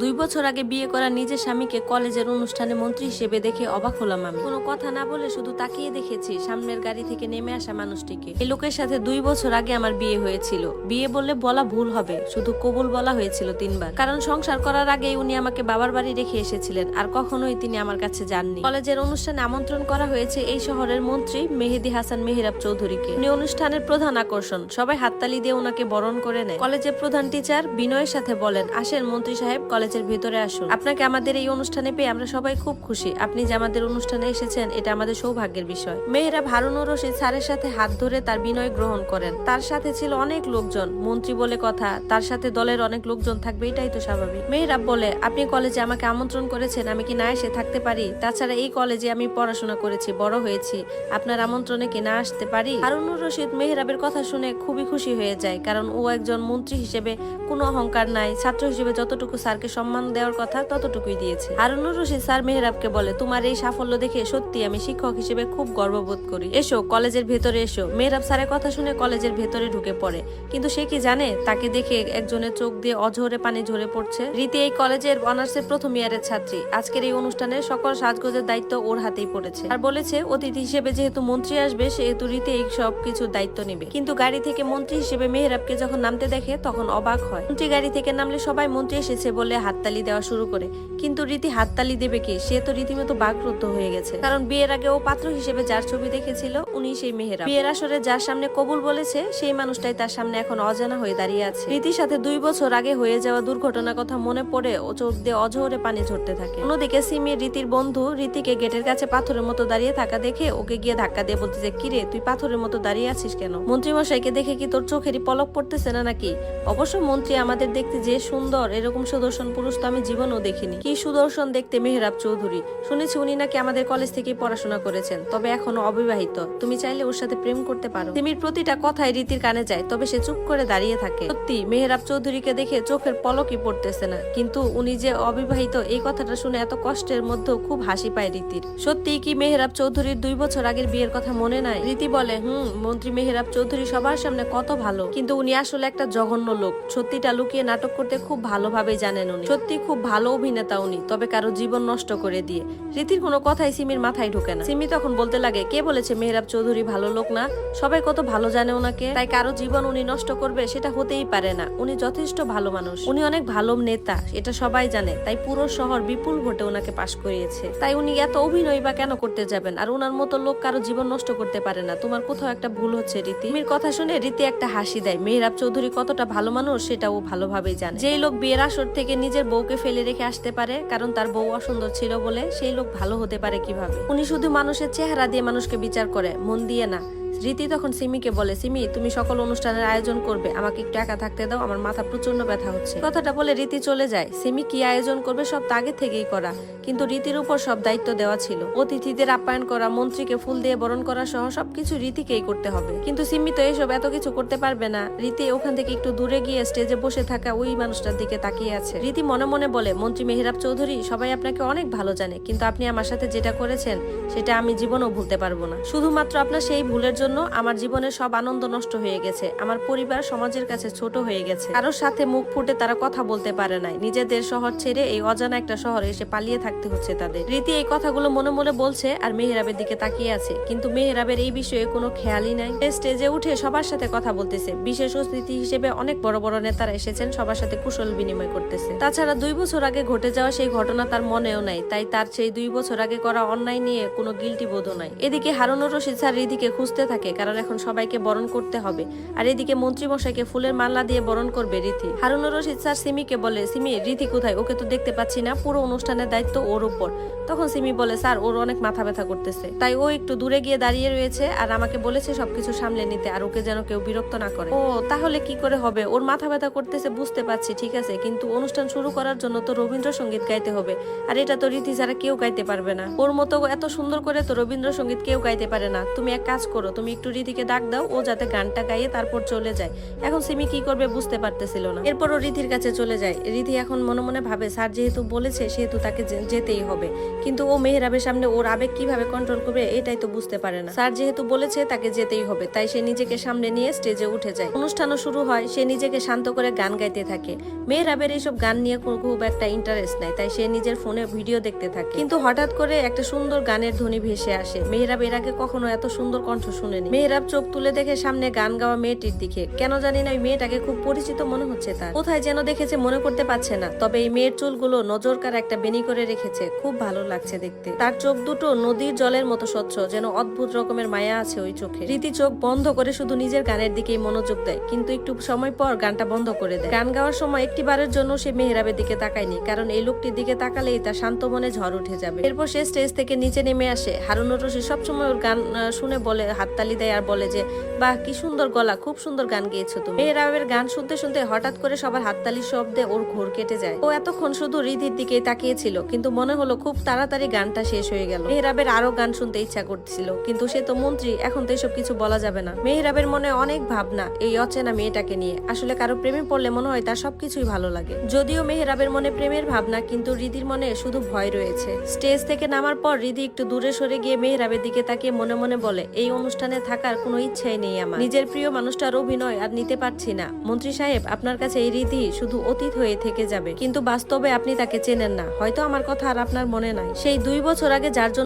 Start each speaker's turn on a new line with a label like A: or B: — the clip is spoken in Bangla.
A: 2 বছর আগে বিয়ে করা নিজের স্বামীকে কলেজের অনুষ্ঠানে মন্ত্রী হিসেবে দেখে অবাক হলাম আমি। কোনো কথা না বলে শুধু তাকিয়ে দেখেছি সামনের গাড়ি থেকে নেমে আসা মানুষটিকে। এই লোকের সাথে 2 বছর আগে আমার বিয়ে হয়েছিল। বিয়ে বললে বলা ভুল হবে, শুধু কবুল বলা হয়েছিল 3 বার। কারণ সংসার করার আগেই উনি আমাকে বাবার বাড়ি রেখে এসেছিলেন, আর কখনোই তিনি আমার কাছে যাননি। কলেজের অনুষ্ঠানে আমন্ত্রণ করা হয়েছে এই শহরের মন্ত্রী মেহেদী হাসান মেহরাব চৌধুরীকে। উনি অনুষ্ঠানের প্রধান আকর্ষণ, সবাই হাততালি দিয়ে ওনাকে বরণ করে নেয়। কলেজের প্রধান টিচার বিনয়ের সাথে বলেন, আসেন মন্ত্রী সাহেব, কলেজের ভেতরে আসুন। আপনাকে আমাদের এই অনুষ্ঠানে পেয়ে আমরা সবাই খুব খুশি। আপনি যে আমাদের অনুষ্ঠানে এসেছেন এটা আমাদের সৌভাগ্যের বিষয়। মেহরাব হারুনুর রশিদ স্যারের সাথে হাত ধরে তার বিনয় গ্রহণ করেন। তার সাথে ছিল অনেক লোকজন, মন্ত্রী বলে কথা, তার সাথে দলের অনেক লোকজন থাকবে, এটাই তো স্বাভাবিক। মেহরাব বলে, আপনি কলেজে আমাকে আমন্ত্রণ করেছেন, আমি কি না এসে থাকতে পারি? তাছাড়া এই কলেজে আমি পড়াশোনা করেছি, বড় হয়েছি, আপনার আমন্ত্রণে কি না আসতে পারি? হারুনুর রশিদ মেহরাবের কথা শুনে খুবই খুশি হয়ে যায়, কারণ ও একজন মন্ত্রী হিসেবে কোনো অহংকার নাই। ছাত্র হিসেবে যতটুকু স্যারকে সম্মান দেওয়ার কথা ততটুকুই দিয়েছে। হারুনুর রশিদ স্যার মেহরাবকে বলে, তোমার এই সাফল্য দেখে সত্যি আমি শিক্ষক হিসেবে খুব গর্ববোধ করি। এসো কলেজের ভেতরে এসো। মেহরাব স্যারের কথা শুনে কলেজের ভেতরে ঢুকে পড়ে, কিন্তু সে কি জানে তাকে দেখে একজনের চোখ দিয়ে অঝরে পানি ঝরে পড়ছে। রীতি এই কলেজের অনার্সের প্রথম ইয়ারের ছাত্রী। আজকের এই অনুষ্ঠানের সকল সাজগোজের দায়িত্ব ওর হাতেই পড়েছে, আর বলেছে অতিথি হিসেবে যেহেতু মন্ত্রী আসবে সেহেতু রীতি এই সব কিছুর দায়িত্ব নেবে। কিন্তু গাড়ি থেকে মন্ত্রী হিসেবে মেহরাবকে যখন নামতে দেখে তখন অবাক হয়। মন্ত্রী গাড়ি থেকে নামলে সবাই মন্ত্রী এসেছে বলে হাততালি দেওয়া শুরু করে, কিন্তু রীতি হাততালি দেবে কি? সে তো রীতিমতো বাকরুদ্ধ হয়ে গেছে, কারণ বিয়ের আগে ও পাত্র হিসেবে যার ছবি দেখেছিল উনি সেই মেহরাব। বিয়ের আসরে যার সামনে কবুল বলেছে সেই মানুষটাই তার সামনে এখন অজানা হয়ে দাঁড়িয়ে আছে। রীতির সাথে 2 বছর আগে হয়ে যাওয়া দুর্ঘটনার কথা মনে পড়ে ও চোখ দিয়ে অঝরে পানি ঝরতে থাকে। অন্যদিকে সিমি রীতির বন্ধু রীতিকে গেটের কাছে পাথরের মতো দাঁড়িয়ে থাকা দেখে ওকে গিয়ে ধাক্কা দিয়ে বলতেছে, কিরে তুই পাথরের মতো দাঁড়িয়ে আছিস কেন? মন্ত্রী মশাইকে দেখে কি তোর চোখেরই পলক পড়তেছে না নাকি? অবশ্য মন্ত্রী আমাদের দেখতে যে সুন্দর, এরকম সুদর্শন পুরুষ তো আমি জীবনও দেখিনি। কি সুদর্শন দেখতে মেহরাব চৌধুরী। শুনেছি উনি নাকি আমাদের কলেজ থেকেই পড়াশোনা করেছেন, তবে এখনো অবিবাহিত। তুমি চাইলে ওর সাথে প্রেম করতে পারো। সিমির প্রতিটা কথাই রীতির কানে যায়, তবে সে চুপ করে দাঁড়িয়ে থাকে। সত্যি মেহরাব চৌধুরীকে দেখে চোখের পলকই পড়তেছে না, কিন্তু উনি যে অবিবাহিত এই কথাটা শুনে এত কষ্টের মধ্যেও খুব হাসি পায় রীতির। সত্যি কি মেহরাব চৌধুরীর 2 বছর আগের বিয়ের কথা মনে নাই? রীতি বলে, মন্ত্রী মেহরাব চৌধুরী সবার সামনে কত ভালো, কিন্তু উনি আসলে একটা জঘন্য লোক। সত্যিটা লুকিয়ে নাটক করতে খুব ভালোভাবেই জানেন উনি। সত্যি খুব ভালো অভিনেতা উনি, তবে কারো জীবন নষ্ট করে দিয়ে। রীতির কোনো কথাই সিমির মাথায় ঢোকে না। সিমি তখন বলতে লাগে, কে বলেছে মেহরাব চৌধুরী ভালো লোক না? সবাই কত ভালো জানে ওনাকে, তাই কারো জীবন উনি নষ্ট করবে সেটা হতেই পারে না। উনি যথেষ্ট ভালো মানুষ, উনি অনেক ভালো নেতা, এটা সবাই জানে। তাই পুরো শহর বিপুল ভোটে ওনাকে পাশ করিয়েছে। তাই উনি এত অভিনয় বা কেন করতে যাবেন? আর ওনার মতো লোক কারো জীবন নষ্ট করতে পারে না। তোমার কোথাও একটা ভুল হচ্ছে রীতি। সিমির কথা শুনে রীতি একটা হাসি দেয়। মেহরাব চৌধুরী কতটা ভালো মানুষ সেটা ও ভালোভাবেই জানে। যেই লোক বিয়ের আসর থেকে নিজের বউকে ফেলে রেখে আসতে পারে কারণ তার বউ অসুন্দর ছিল বলে, সেই লোক ভালো হতে পারে কিভাবে? উনি শুধু মানুষের চেহারা দিয়ে মানুষকে বিচার করে, মন দিয়ে না। রীতি তখন সিমিকে বলে, সিমি তুমি সকল অনুষ্ঠানের আয়োজন করবে, আমাকে একটু একা থাকতে দাও, আমার মাথা প্রচন্ড ব্যথা হচ্ছে। কথাটা বলে রীতি চলে যায়। সিমি কি আয়োজন করবে সব আগে থেকেই করা, কিন্তু রীতির উপর সব দায়িত্ব দেওয়া ছিল। অতিথিদের আপ্যায়ন করা, মন্ত্রীকে ফুল দিয়ে বরণ করা সহ সবকিছু রীতিকেই করতে হবে। কিন্তু সিমি তো এসব এত কিছু করতে পারবে না। রীতি ওখান থেকে একটু দূরে গিয়ে স্টেজে বসে থাকা ওই মানুষটার দিকে তাকিয়ে আছে। রীতি মনে মনে বলে, মন্ত্রী মেহরাব চৌধুরী সবাই আপনাকে অনেক ভালো জানে, কিন্তু আপনি আমার সাথে যেটা করেছেন সেটা আমি জীবনেও ভুলতে পারবো না। শুধুমাত্র আপনার সেই ভুলের জন্য আমার জীবনের সব আনন্দ নষ্ট হয়ে গেছে। আমার পরিবার সমাজের কাছে ছোট হয়ে গেছে, কারোর সাথে মুখ ফুটে তারা কথা বলতে পারে নাই। নিজেদের শহর ছেড়ে এই অজানা একটা শহরে এসে পালিয়ে থাকতে হচ্ছে তাদের। রীতি এই কথাগুলো মনে মনে বলছে আর মেহরাবের দিকে তাকিয়ে আছে, কিন্তু মেহরাবের এই বিষয়ে কোনো খেয়ালই নাই। স্টেজে উঠে সবার সাথে কথা বলতেছে। বিশেষ অতিথি হিসেবে অনেক বড় বড় নেতারা এসেছেন, সবার সাথে কুশল বিনিময় করতেছে। তাছাড়া 2 বছর আগে ঘটে যাওয়া সেই ঘটনা তার মনেও নাই, তাই তার সেই 2 বছর আগে করা অন্যায় নিয়ে কোনো গিল্টি বোধও নাই। এদিকে হারুনুর রশিদ স্যার রীতিকে খুঁজতে থাকে, কারণ এখন সবাইকে বরণ করতে হবে। আর এদিকে মন্ত্রী মশাইকে ফুলের মালা দিয়ে বরণ করবে রীতি। হারুনুর রশিদ স্যার সিমিকে বলে, সিমি রীতি কোথায়? ওকে তো দেখতে পাচ্ছি না, পুরো অনুষ্ঠানের দায়িত্ব ওর উপর। তখন সিমি বলে, স্যার ওর অনেক মাথা ব্যথা করতেছে, তাই ও একটু দূরে গিয়ে দাঁড়িয়ে রয়েছে আর আমাকে বলেছে সবকিছু সামলে নিতে, আর ওকে যেন কেউ বিরক্ত না করে। ও তাহলে কি করে হবে? ওর মাথা ব্যথা করতেছে বুঝতে পারছি, ঠিক আছে, কিন্তু অনুষ্ঠান শুরু করার জন্য তো রবীন্দ্রসঙ্গীত গাইতে হবে, আর এটা তো রীতি ছাড়া কেউ গাইতে পারবে না। ওর মতো এত সুন্দর করে তো রবীন্দ্রসঙ্গীত কেউ গাইতে পারে না। তুমি এক কাজ করো, তুমি একটু রিধিকে ডাক দাও, ও যাতে গানটা গাইয়ে তারপর চলে যায়। এখন সিমি কি করবে বুঝতে পারতেছিল না। এরপর ও রিধির কাছে চলে যায়। রিধি এখন মনে মনে ভাবে স্যার যেহেতু বলেছে সেহেতু তাকে যেতেই হবে, কিন্তু ও মেহরাবের সামনে ওর আবেগ কিভাবে কন্ট্রোল করবে এটাই তো বুঝতে পারে না। স্যার যেহেতু বলেছে তাকে যেতেই হবে, তাই সে নিজেকে সামনে নিয়ে স্টেজে উঠে যায়। অনুষ্ঠানও শুরু হয়। সে নিজেকে শান্ত করে গান গাইতে থাকে। মেহরাবের এইসব গান নিয়ে খুব একটা ইন্টারেস্ট নাই, তাই সে নিজের ফোনে ভিডিও দেখতে থাকে। কিন্তু হঠাৎ করে একটা সুন্দর গানের ধ্বনি ভেসে আসে। মেহরাব এর আগে কখনো এত সুন্দর কণ্ঠ শুনেনি। মেহরাব চোখ তুলে দেখে সামনে গান গাওয়া মেয়েটির দিকে। কেন জানি না ওই মেয়েটাকে খুব পরিচিত মনে হচ্ছে তার। কোথায় যেন দেখেছে মনে করতে পারছে না, তবে এই মেয়ের চুলগুলো নজরকার একটা বেনি করে রেখেছে, খুব ভালো লাগছে দেখতে। তার চোখ দুটো নদীর জলের মতো স্বচ্ছ, যেন অদ্ভুত রকমের মায়া আছে ওই চোখে। রীতি চোখ বন্ধ করে শুধু নিজের গানের দিকেই মনোযোগ দেয়, কিন্তু একটু সময় পর গানটা বন্ধ করে দেয়। গান গাওয়ার সময় একটিবারের জন্য সে মেহরাবের দিকে তাকায়নি, কারণ এই লোকটির দিকে তাকালেই তার শান্ত মনে ঝড় উঠে যাবে। এরপর সে স্টেজ থেকে নিচে নেমে আসে। হারুনুর রশিদ সবসময় ওর গান শুনে বলে, হাততালি দেয় আর বলে যে বাহ কি সুন্দর গলা, খুব সুন্দর গান গেয়েছো তুমি। মেহরাবের গান শুনতে শুনতে হঠাৎ করে সবার হাততালির শব্দে ওর ঘোর কেটে যায়। ও এতক্ষণ শুধু রিধির দিকেই তাকিয়েছিল, কিন্তু মনে হলো খুব তাড়াতাড়ি গানটা শেষ হয়ে গেল। মেহরাবের আরো গান শুনতে ইচ্ছা করছিল, কিন্তু সে তো মন্ত্রী, এখন তো এসব কিছু বলা যাবে না। মেহরাবের মনে অনেক ভাবনা এই অচেনা মেয়েটাকে নিয়ে। আসলে কারো প্রেমে পড়লে মনে হয় তার সবকিছুই ভালো লাগে। যদিও মেহরাবের মনে প্রেমের ভাবনা, কিন্তু রিধির মনে শুধু ভয় রয়েছে। স্টেজ থেকে নামার পর রিধি একটু দূরে সরে গিয়ে মেহরাবের দিকে তাকিয়ে মনে মনে বলে, এই অনুষ্ঠানে থাকার কোনো ইচ্ছাই নেই আমার। নিজের প্রিয় মানুষটার অভিনয় আর নিতে পারছি না। মন্ত্রী সাহেব, আপনার কাছে এই রিধি শুধু অতীত হয়ে থেকে যাবে, কিন্তু বাস্তবে আপনি তাকে চেনেন না। হয়তো আমার কথা আর আপনার মনে নাই। সেই 2 বছর আগে যার জন্য